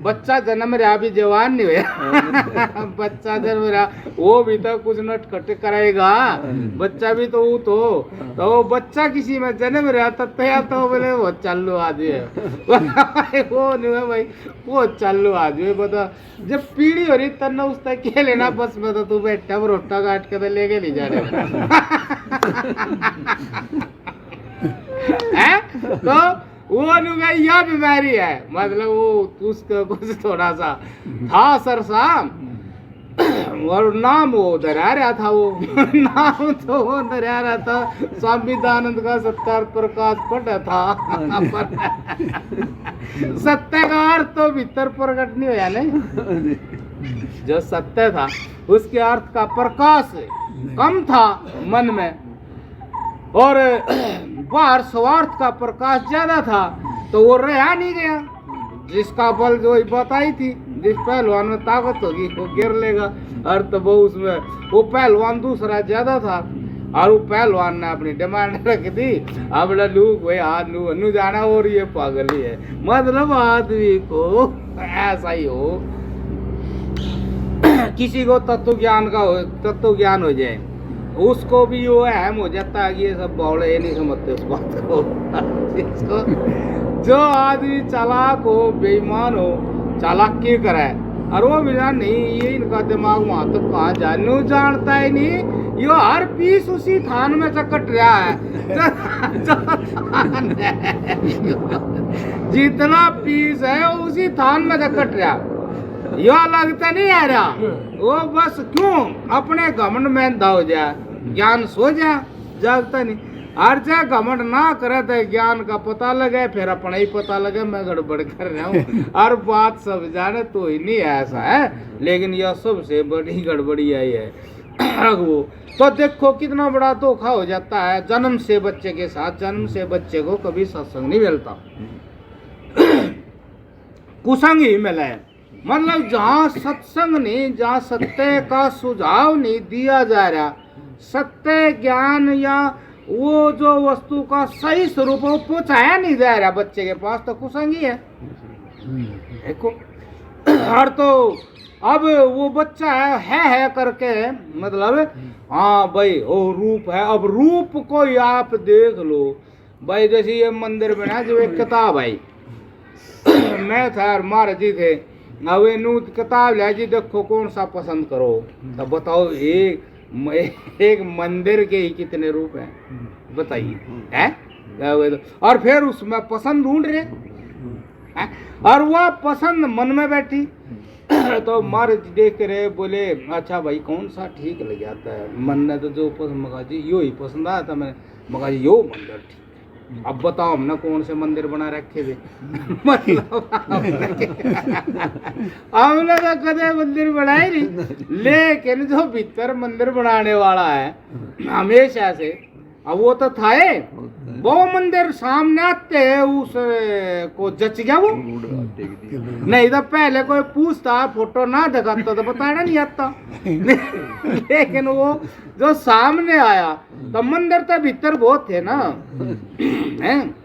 [SPEAKER 1] बच्चा जन्म रहा भी जवान नहीं हुआ। बच्चा जन्म रहा वो भी तो कुछ नटखट करेगा, बच्चा भी तो वो बच्चा किसी में जन्म रहा तब तो बोले वो चालू आदमी है। वो नहीं है भाई, वो चालू आदमी बता। जब पीढ़ी हो रही तब ना उसका क्या लेना, बस में तो तू बैठा रोटा काट के तो लेके नहीं जा रहे। तो वो नुगा यह बीमारी है, मतलब वो उसका कुछ थोड़ा सा था सरसा, और नाम वो डरा रहा था। वो नाम तो वो डरा रहा था, स्वामी दानंद का सत्यार्थ प्रकाश पढ़ा था। सत्य का अर्थ तो भीतर प्रकट नहीं हुआ नहीं, जो सत्य था उसके अर्थ का प्रकाश कम था मन में, और बाहर स्वार्थ का प्रकाश ज्यादा था, तो वो रहा नहीं गया। जिसका बल जो बताई थी, जिस पहलवान में ताकत होगी वो गिर लेगा, और तो वो उसमें वो पहलवान दूसरा ज्यादा था, और वो पहलवान ने अपनी डिमांड रख दी। अब लू कोई हाथ नू जाना, और ये पागल ही है। मतलब आदमी को ऐसा ही हो, किसी को तत्व ज्ञान हो जाए, उसको भी वो अहम हो जाता है। ये सब बौड़े ये नहीं समझते उस बात को। जो आदमी चालाक हो, बेईमान हो, चालाकी करे, और वो बिना नहीं, ये इनका दिमाग वहां तक कहाँ जानू जानता ही नहीं। यो हर पीस उसी थान में चकट रहा है, जितना पीस है उसी थान में चकट रहा। यो लगता नहीं आ रहा, वो बस क्यों अपने घमंड में अंधा हो जाए, ज्ञान सो जाए, जागता नहीं। हर जगह घमंड ना करे तो ज्ञान का पता लगे, फिर अपना ही पता लगे मैं गड़बड़ कर रहा हूँ। हर बात सब जाने तो ही नहीं ऐसा है, लेकिन यह सबसे बड़ी गड़बड़ी आई है। वो तो देखो कितना बड़ा धोखा हो जाता है जन्म से बच्चे के साथ। जन्म से बच्चे को कभी सत्संग नहीं मिलता, कुसंग ही मिला है। मतलब जहाँ सत्संग नहीं, जहाँ सत्य का सुझाव नहीं दिया जा रहा, सत्य ज्ञान या वो जो वस्तु का सही स्वरूप वो पहुँचाया नहीं जा रहा बच्चे के पास, तो कुसंगी है। देखो और तो अब वो बच्चा है करके मतलब हाँ भाई वो रूप है। अब रूप को ही आप देख लो भाई, जैसे ये मंदिर बना जो एक किताब आई मैं था और महाराज जी थे, अब नू किताब ले जी देखो कौन सा पसंद करो, तब बताओ एक मंदिर के ही कितने रूप हैं बताइए हैं। और फिर उसमें पसंद ढूंढ रहे हैं, और वह पसंद मन में बैठी तो महाराज देख रहे बोले अच्छा भाई कौन सा ठीक लग जाता है, मन ने तो जो पसंद मगा जी यो ही पसंद आया था, मैंने मगा जी यो मंदिर ठीक। अब बताओ हमने कौन से मंदिर बना रखे थे मतलब हमने तो कदे मंदिर बनाए नहीं, लेकिन जो भीतर मंदिर बनाने वाला है हमेशा से, अब वो तो था वो मंदिर सामने आते है उस को जच गया वो, नहीं तो पहले कोई पूछता फोटो ना दिखाता तो बताना नहीं आता लेकिन वो जो सामने आया तो मंदिर तो भीतर बहुत थे ना हैं,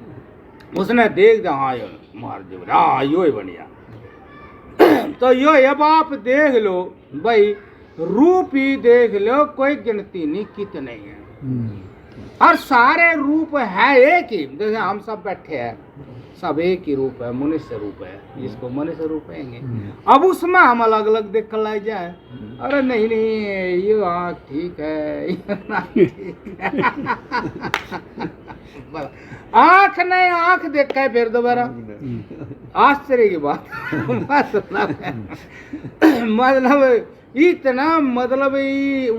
[SPEAKER 1] उसने देख दिया हाँ यो मार दे हाँ यो ही बढ़िया तो यो अब आप देख लो भाई, रूप ही देख लो, कोई गिनती नहीं कितने हैं, और सारे रूप है एक ही। जैसे हम सब बैठे हैं सब एक ही रूप है, मनुष्य रूप है, जिसको मनुष्य रूप कहेंगे। अब उसमें हम अलग अलग देख लग जाए, अरे नहीं नहीं ये हाँ ठीक है ये ना ठीक है आँख नहीं आँख देखा है फिर दोबारा आश्चर्य की बात मतलब इतना मतलब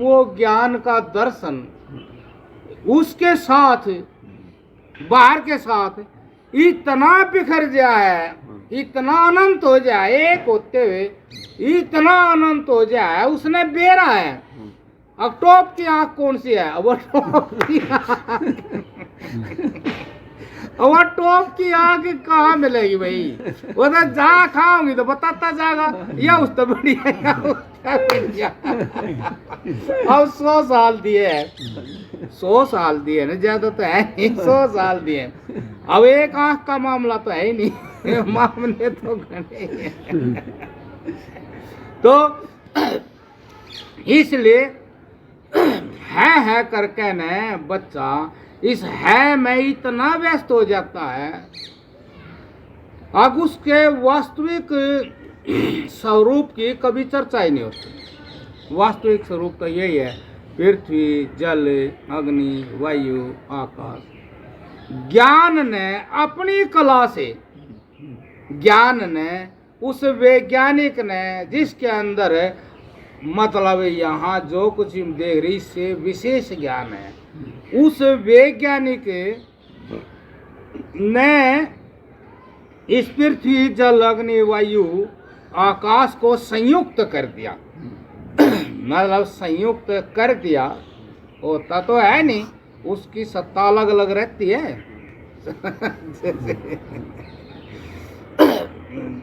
[SPEAKER 1] वो ज्ञान का दर्शन उसके साथ बाहर के साथ इतना बिखर जाए, इतना अनंत हो जाए, एक होते हुए इतना अनंत हो जाए। उसने बेरा है, अब टॉप की आंख कौन सी है, वो टॉप की और टॉप की आंख कहाँ मिलेगी भाई, वो तो जहाँ खाऊंगी तो बताता जाएगा या उस तो बढ़िया अब 100 साल दिए है, 100 साल दिए ना, ज्यादा तो है नहीं, 100 साल दिए। अब एक आंख का मामला तो है ही नहीं मामले तो घने हैं तो इसलिए है करके न बच्चा इस है में इतना व्यस्त हो जाता है, अब उसके वास्तविक स्वरूप की कभी चर्चा ही नहीं होती। वास्तविक स्वरूप तो यही है, पृथ्वी जल अग्नि वायु आकाश। ज्ञान ने अपनी कला से, ज्ञान ने उस वैज्ञानिक ने जिसके अंदर मतलब यहाँ जो कुछ देख रही इससे विशेष ज्ञान है, उस वैज्ञानिक ने इस पृथ्वी जल अग्नि वायु आकाश को संयुक्त कर दिया मतलब संयुक्त कर दिया, होता तो है नहीं, उसकी सत्ता अलग अलग रहती है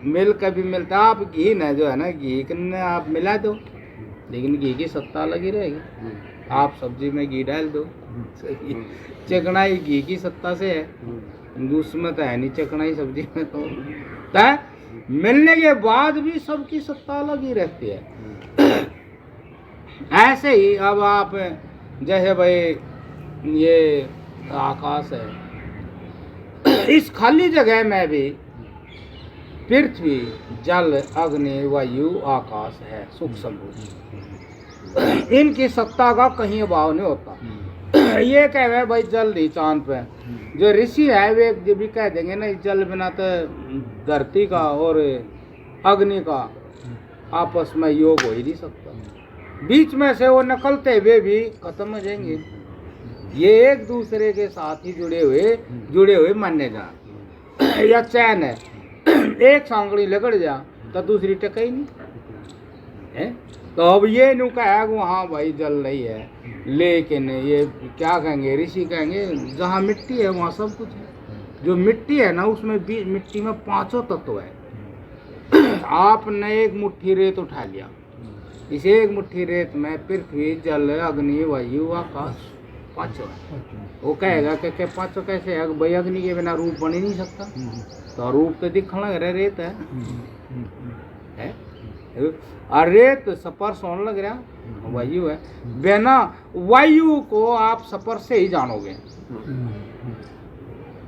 [SPEAKER 1] मिल कभी मिलता, आप घी न जो है ना घी ने आप मिला दो लेकिन घी की सत्ता अलग ही रहेगी। आप सब्जी में घी डाल दो, चिकनाई घी की सत्ता से है, उसमें तो है नहीं चिकनाई सब्जी में, तो मिलने के बाद भी सबकी सत्ता अलग ही रहती है। ऐसे ही अब आप जैसे भाई ये आकाश है, इस खाली जगह में भी पृथ्वी जल अग्नि वायु आकाश है सुख समृद्धि, इनकी सत्ता का कहीं अभाव नहीं होता। ये कह रहे भाई जल दी चांद पे, जो ऋषि है वे जो भी कह देंगे ना जल बिना तो धरती का और अग्नि का आपस में योग हो ही नहीं सकता, बीच में से वो निकलते हुए भी खत्म हो जाएंगे। ये एक दूसरे के साथ ही जुड़े हुए माने जा, या चैन है, एक सांगड़ी लगड़ जा तो दूसरी टका ही नहीं है। तो अब ये नु कहा हाँ भाई जल नहीं है, लेकिन ये क्या कहेंगे ऋषि कहेंगे जहाँ मिट्टी है वहाँ सब कुछ है। जो मिट्टी है ना उसमें भी मिट्टी में 5 तत्व है आपने एक मुट्ठी रेत उठा लिया, इस एक मुट्ठी रेत में पृथ्वी जल अग्नि वायु आकाश पांचों है। वो कहेगा कि पांचों कैसे है? भाई अग्नि के बिना रूप बन ही नहीं सकता, तो रूप तो दिखने लग रहा रेत है, और रेत स्पर्श होने लग रहा वायु है। बिना वायु को आप स्पर्श से ही जानोगे।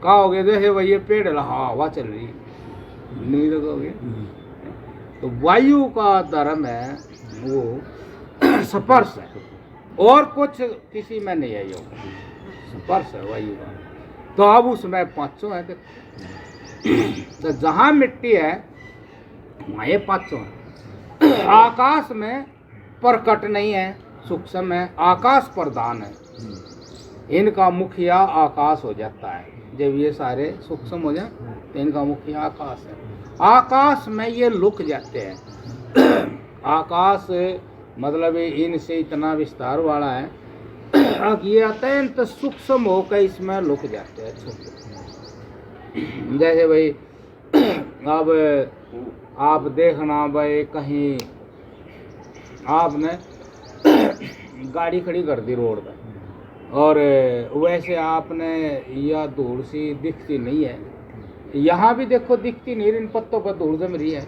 [SPEAKER 1] कहोगे जैसे भाई ये पेड़ हवा चल रही, नहीं लगोगे। तो वायु का धर्म है वो स्पर्श है, और कुछ किसी में नहीं है, योग स्पर्श है वायु का। तो अब उसमें पांचों है। तो जहां मिट्टी है वहां ये पांचों है। आकाश में प्रकट नहीं है, सूक्ष्म है, आकाश प्रधान है। इनका मुखिया आकाश हो जाता है। जब ये सारे सूक्ष्म हो जाए तो इनका मुखिया आकाश है। आकाश में ये लुक जाते हैं। आकाश मतलब इनसे इतना विस्तार वाला है कि ये अत्यंत सूक्ष्म होकर इसमें लुक जाते हैं। जैसे भाई अब आप देखना भाई कहीं आपने गाड़ी खड़ी कर दी रोड पर, और वैसे आपने यह धूल सी दिखती नहीं है, यहाँ भी देखो दिखती नहीं, इन पत्तों पर धूल जम रही है,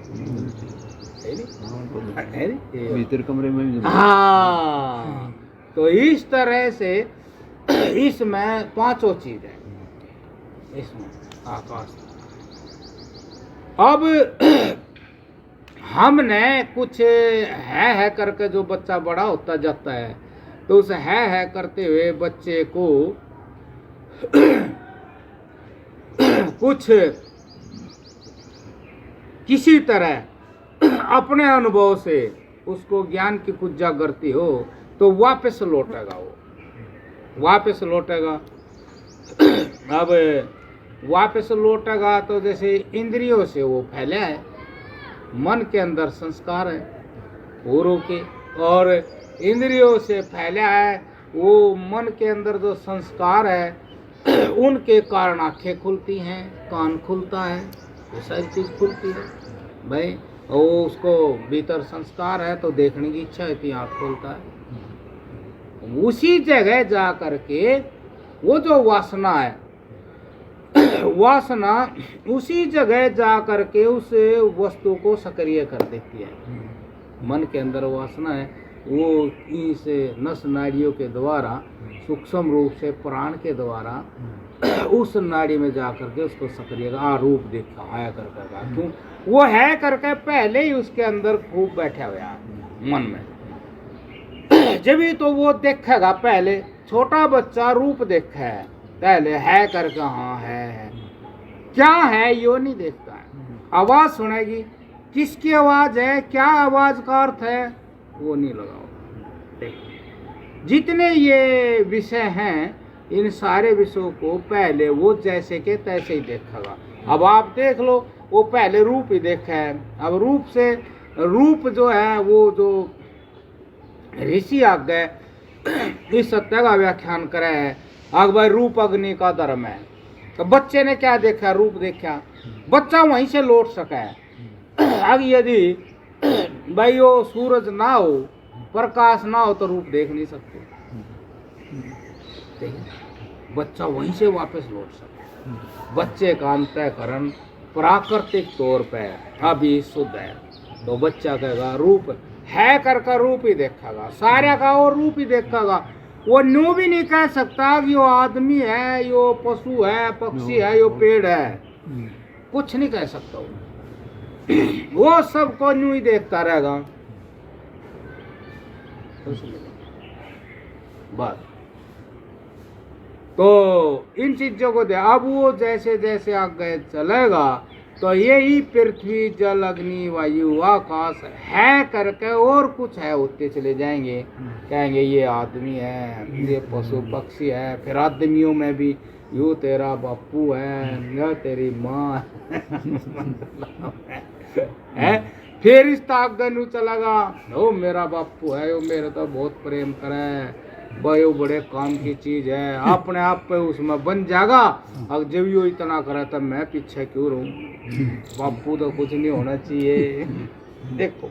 [SPEAKER 2] भीतर कमरे में भी।
[SPEAKER 1] हाँ, तो इस तरह से इसमें पांचों चीज है इसमें आकाश। अब हमने कुछ है करके जो बच्चा बड़ा होता जाता है, तो उस है करते हुए बच्चे को कुछ किसी तरह अपने अनुभव से उसको ज्ञान की कुछ जागृति हो तो वापस लौटेगा, वो वापस लौटेगा। अब वापस लौटेगा तो जैसे इंद्रियों से वो फैला है, मन के अंदर संस्कार है पूर्व के, और इंद्रियों से फैला है वो मन के अंदर जो संस्कार है उनके कारण आंखें खुलती हैं, कान खुलता है, ये सारी चीज़ खुलती है भाई। वो उसको भीतर संस्कार है तो देखने की इच्छा होती है, आँख खुलता है। उसी जगह जा करके वो जो वासना है, वासना उसी जगह जा करके उस वस्तु को सक्रिय कर देती है। मन के अंदर वासना है, वो इस नस नाड़ियों के द्वारा सूक्ष्म रूप से प्राण के द्वारा उस नाड़ी में जा करके उसको सक्रिय रूप देखा आया करके क्यों वो है करके पहले ही उसके अंदर खूब बैठा हुआ है मन में। जब ही तो वो देखेगा, पहले छोटा बच्चा रूप देखा है पहले है करके, हाँ है क्या है यो नहीं देखता है। आवाज सुनेगी, किसकी आवाज है, क्या आवाज का अर्थ है, वो नहीं लगाओ। जितने ये विषय हैं इन सारे विषयों को पहले वो जैसे के तैसे ही देखेगा। अब आप देख लो, वो पहले रूप ही देखा है, अब रूप से रूप जो है वो जो ऋषि आ गए इस सत्य का व्याख्यान करे है। अब भाई रूप अग्नि का धर्म है, तो बच्चे ने क्या देखा, रूप देखा, बच्चा वहीं से लौट सका है। अब यदि भाई वो सूरज ना हो, प्रकाश ना हो तो रूप देख नहीं सकते, बच्चा वहीं से वापस लौट सके। बच्चे का अंतःकरण प्राकृतिक तौर पर अभी शुद्ध है, तो बच्चा कहेगा रूप है करके रूप ही देखेगा, सारे का और रूप ही देखेगा। वो न्यू भी नहीं कह सकता कि यो आदमी है, यो पशु है, पक्षी है, यो पेड़ है, कुछ नहीं कह सकता वो सबको न्यू ही देखता रहेगा। बस तो इन चीजों को दे। अब वो जैसे जैसे आगे चलेगा तो यही पृथ्वी जल अग्नि वायु आकाश है करके और कुछ है होते चले जाएंगे। कहेंगे ये आदमी है, ये पशु पक्षी है, फिर आदमियों में भी यू तेरा बापू है, या तेरी माँ है। फिर इस ताकत चलेगा, ओ मेरा बापू है, वो मेरे तो बहुत प्रेम करे, भाई वो बड़े काम की चीज है, अपने आप पे उसमें बन जाएगा। अब जब यो इतना करा तब मैं पीछे क्यों रहूं? बापू तो कुछ नहीं होना चाहिए। देखो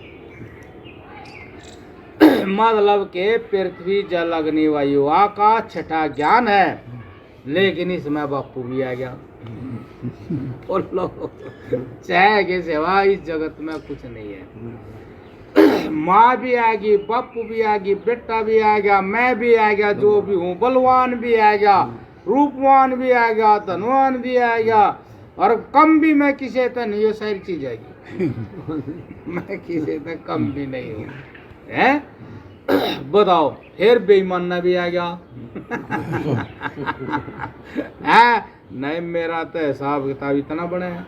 [SPEAKER 1] मतलब के पृथ्वी जल अग्नि वायु आकाश छठा ज्ञान है, लेकिन इसमें बापू भी आ गया। बोलो चाहे के सिवा इस जगत में कुछ नहीं है। माँ भी आएगी, बापू भी आएगी, बेटा भी आ गया, मैं भी आ गया, जो भी हूँ, बलवान भी आ गया, रूपवान भी आ गया, धनवान भी आ गया, और कम भी मैं किसी तक नहीं, ये सारी चीज आएगी। मैं किसी तक कम भी नहीं हूँ, है? बताओ फिर बेईमाना भी आ गया। है नहीं, मेरा तो हिसाब किताब इतना बड़ा है।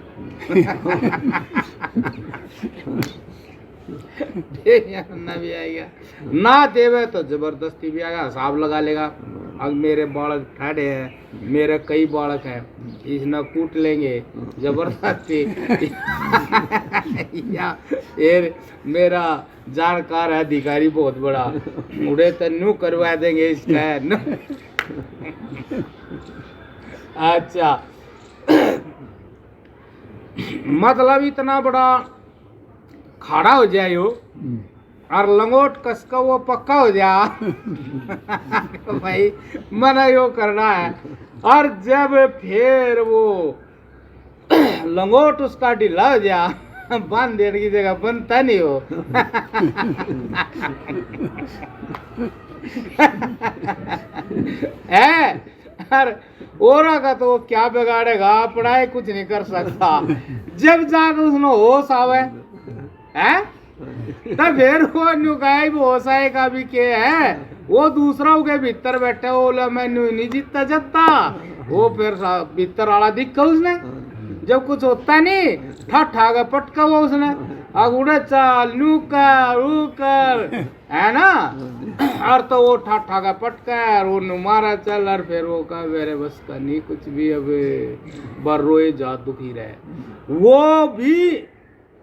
[SPEAKER 1] बेईमाना भी आएगा, ना देवे तो जबरदस्ती भी आएगा, हिसाब लगा लेगा। अब मेरे बालक ठाड़े हैं, मेरे कई बालक हैं, इसने कूट लेंगे जबरदस्ती। या फिर मेरा जानकार है अधिकारी बहुत बड़ा, उड़े तो न्यू करवा देंगे इसका। अच्छा मतलब इतना बड़ा खड़ा हो जाए हो और लंगोट कसका वो पक्का हो जा। तो भाई मना यो करना है, और जब फिर वो लंगोट उसका ढीला हो जा, बांध देने की जगह बनता नहीं हो। है और का तो क्या बिगाड़ेगा, पढ़ाई कुछ नहीं कर सकता। जब जाकर उसने होश आवे है तब फिर वो नुकाई होश आएगा भी के है, वो दूसरा के भीतर बैठे वो मैं नहीं जीतता जत्ता, वो फिर भीतर वाला दिखा उसने, जब कुछ होता नहीं ठा का पटका हुआ उसने, उड़े चाल नू कर है ना, और तो वो ठा का पटका और वो मारा चल, और फिर वो कहा मेरे बस का नहीं कुछ भी, अब बर रोए जा दुखी रहे। वो भी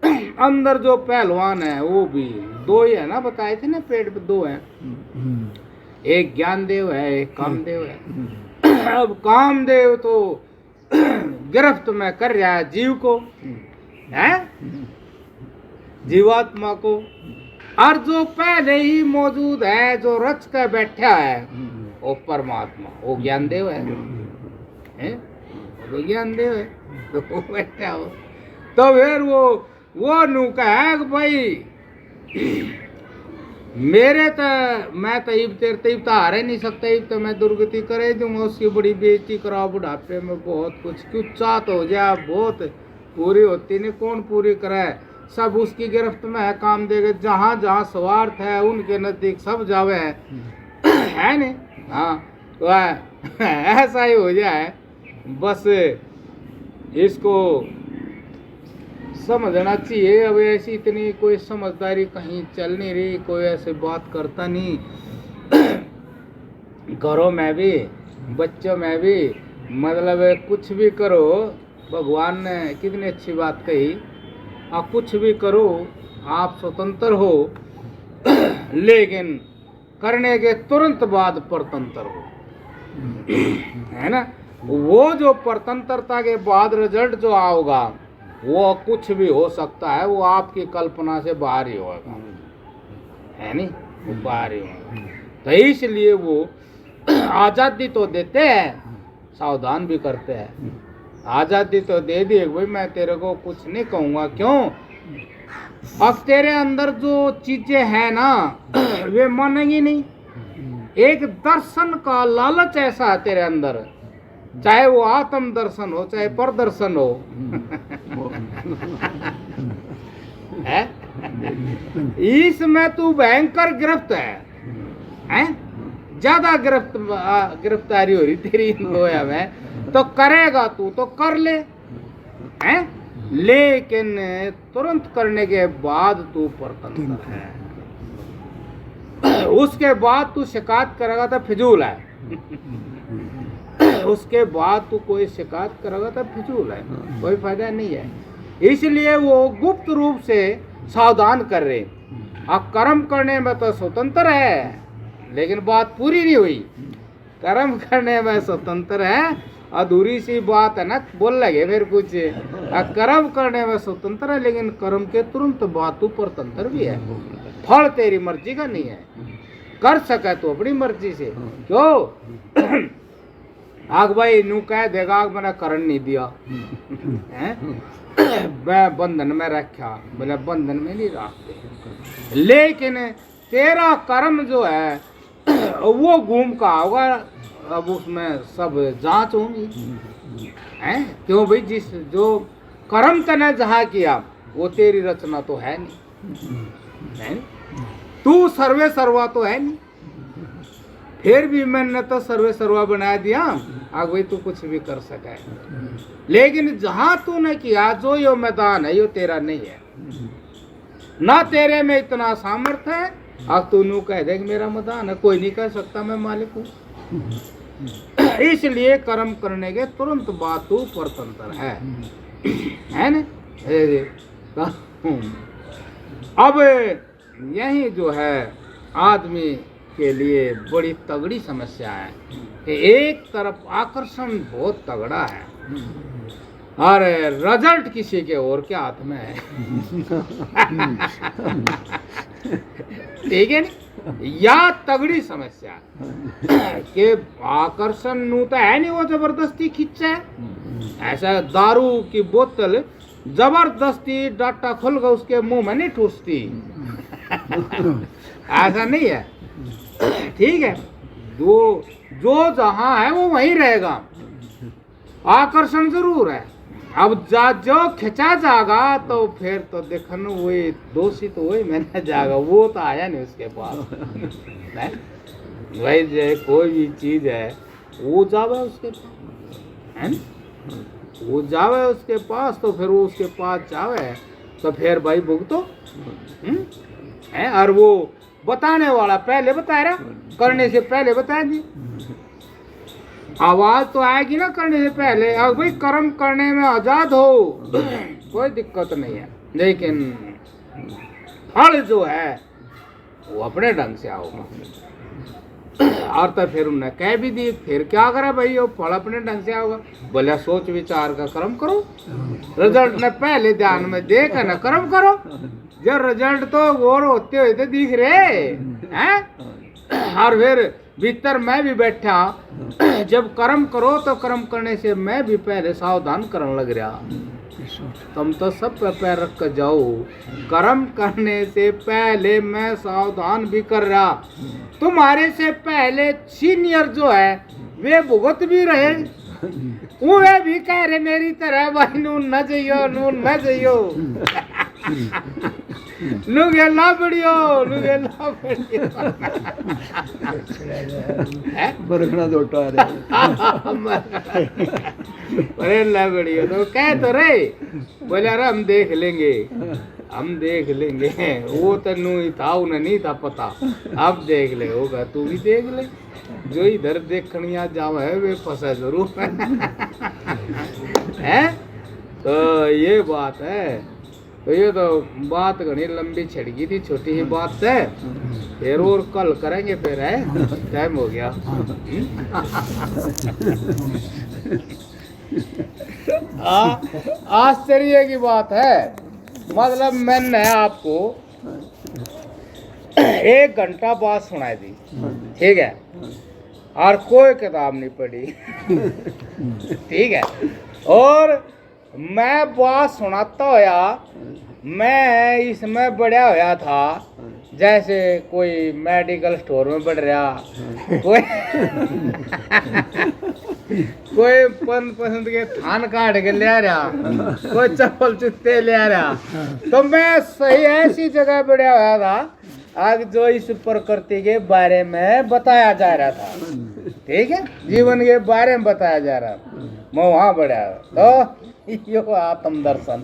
[SPEAKER 1] अंदर जो पहलवान है वो भी दो ही है ना, बताए थे ना पेट पे दो हैं, एक ज्ञानदेव है, एक कामदेव है। अब कामदेव तो गिरफ्त में कर रहा है जीव को, है जीवात्मा को, और जो पहले ही मौजूद है, जो रच कर बैठा है, वो परमात्मा, वो ज्ञानदेव है? वो ज्ञानदेव है, तो वो बैठा हो। तो फिर वो नुका है कि भाई मेरे तो मैं तो इब तेरे तब तो हारे नहीं सकता, इब तो मैं दुर्गति करे दूंगा, उसकी बड़ी बेइज्जती कराओ बुढ़ापे में, बहुत कुछ क्यों चाहत हो जाए, बहुत पूरी होती नहीं, कौन पूरी कराए, सब उसकी गिरफ्त में है। काम देगा जहाँ जहाँ स्वार्थ है उनके नजदीक सब जावे है नहीं। हाँ तो ऐसा ही हो जाए, बस इसको समझना चाहिए। अब ऐसी इतनी कोई समझदारी कहीं चल नहीं रही, कोई ऐसे बात करता नहीं। घरों में भी बच्चों में भी, मतलब कुछ भी करो, भगवान ने कितनी अच्छी बात कही, आप कुछ भी करो आप स्वतंत्र हो, लेकिन करने के तुरंत बाद परतंत्र हो, है ना। वो जो परतंत्रता के बाद रिजल्ट जो आओगा वो कुछ भी हो सकता है, वो आपकी कल्पना से बाहर ही होगा, है नहीं, वो बाहर ही होगा। तो इसलिए वो आज़ादी तो देते हैं, सावधान भी करते हैं। आज़ादी तो दे दी भाई, मैं तेरे को कुछ नहीं कहूँगा, क्यों? अब तेरे अंदर जो चीजें हैं ना वे मानेंगी नहीं। एक दर्शन का लालच ऐसा है तेरे अंदर, चाहे वो आत्म दर्शन हो चाहे परदर्शन हो। है? इसमें तू भयंकर गिरफ्त है? ज्यादा गिरफ्तारी हो रही तेरी लोया में, तो करेगा तू तो कर ले, हैं? लेकिन तुरंत करने के बाद तू परतंत्र है, उसके बाद तू शिकायत करेगा तो फिजूल है। उसके बाद तू कोई शिकायत करेगा तो फिजूल है, कोई फायदा नहीं है। इसलिए वो गुप्त रूप से सावधान कर रहे, अब कर्म करने में तो स्वतंत्र है, लेकिन बात पूरी नहीं हुई। कर्म करने में स्वतंत्र है, अधूरी सी बात है ना, बोल लगे फिर कुछ। कर्म करने में स्वतंत्र है, लेकिन कर्म के तुरंत बाद तू परतंत्र भी है। फल तेरी मर्जी का नहीं है, कर सके तो अपनी मर्जी से। क्यों आग भाई नू कह देगा आग मैंने करण नहीं दिया हैं? मैं बंधन में रखा, बोले बंधन में नहीं रखते, लेकिन तेरा कर्म जो है वो घूम का होगा, अब उसमें सब जांच होंगी हैं। क्यों भाई, जिस जो कर्म तने जहाँ किया वो तेरी रचना तो है नहीं, है? तू सर्वे सर्वा तो है नहीं, फिर भी मैंने तो सर्वे सर्वा बना दिया। आग भाई तू कुछ भी कर सका है, लेकिन जहां तूने किया जो यो मैदान है यो तेरा नहीं है, ना तेरे में इतना सामर्थ्य है। अब तू नू कह दे कि मेरा मैदान है, कोई नहीं कह सकता मैं मालिक हूँ। इसलिए कर्म करने के तुरंत बाद तू परतंत्र है ना। अब यही जो है आदमी के लिए बड़ी तगड़ी समस्या है कि एक तरफ आकर्षण बहुत तगड़ा है और रिजल्ट किसी के और के हाथ में है। ठीक है ना, या तगड़ी समस्या कि आकर्षण नू तो है नहीं, वो जबरदस्ती खींचे है। ऐसा दारू की बोतल जबरदस्ती डाटा खुल गया उसके मुंह में नहीं ठूसती, ऐसा नहीं है। ठीक है, जो जहां है वो वहीं रहेगा, आकर्षण जरूर है। अब जो खिंचा जागा तो फिर तो देखन वही दोषी तो वही मैंने जागा, वो तो आया नहीं उसके पास। भाई जो कोई भी चीज है वो जावे उसके पास, है वो जावे उसके पास, तो फिर वो उसके पास जावे तो फिर भाई भुगतो है। और वो बताने वाला पहले बता रहा, करने से पहले बता दी। आवाज तो आएगी ना करने से पहले। अब भाई कर्म करने में आजाद हो, कोई दिक्कत नहीं है, लेकिन फल जो है वो अपने ढंग से आओगा। और तो फिर उन्होंने कह भी दी, फिर क्या करे भाई, वो फल अपने ढंग से आओगा। बोले सोच विचार का कर्म करो, रिजल्ट ने पहले ध्यान में देख न कर्म करो। जब रिजल्ट तो गौर होते हुए तो दिख रहे हैं। और फिर भीतर मैं भी बैठा, जब कर्म करो तो कर्म करने से मैं भी पहले सावधान करने लग रहा। तुम तो सब पे पैर रख कर जाओ, कर्म करने से पहले मैं सावधान भी कर रहा। तुम्हारे से पहले सीनियर जो है वे भुगत भी रहे, वे भी कह रहे मेरी तरह भाई नून न जाइयो, नून न जाइयो। नुगेला बढ़ियो, नुगेला बढ़ियो।
[SPEAKER 3] बरखना दोटा
[SPEAKER 1] अरे ला बढ़ियो तो कह तो रहे, बोले अरे हम देख लेंगे, हम देख लेंगे। वो तनु ही था, उन्हें नहीं था पता, अब देख ले होगा, तू भी देख ले। जो इधर देखनिया जाओ है वे फंसा जरूर है। तो ये बात है। तो ये तो बात घनी लंबी छिड़ गई थी, छोटी ही बात है, फिर और कल करेंगे फिर, है टाइम हो गया। आश्चर्य की बात है, मतलब मैंने आपको 1 घंटा बात सुनाई दी, ठीक है, और कोई किताब नहीं पढ़ी। ठीक है, और मैं बात सुनाता होया, मैं इसमें बढ़िया होया था जैसे कोई मेडिकल स्टोर में बढ़ रहा, कोई पसंद के थान काट के ले रहा, कोई चप्पल जूते ले रहा। तो मैं सही ऐसी जगह बढ़िया होया था आज जो इस प्रकृति के बारे में बताया जा रहा था, ठीक है, जीवन के बारे में बताया जा रहा, मैं वहाँ बढ़िया। तो यो आत्म दर्शन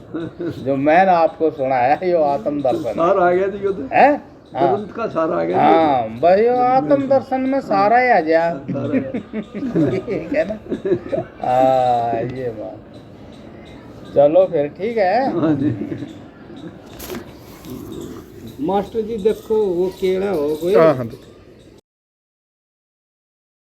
[SPEAKER 1] जो मैंने आपको सुनाया, यो आत्म दर्शन
[SPEAKER 3] सार आ गया तो
[SPEAKER 1] है,
[SPEAKER 3] तुरंत का सारा आ गया।
[SPEAKER 1] हाँ बस यो आत्म दर्शन में सारा ही आ गया। ठीक है ना, ये बात। चलो फिर ठीक है।
[SPEAKER 3] हाँ जी।
[SPEAKER 1] मास्टर जी देखो वो केड़ा हो कोई।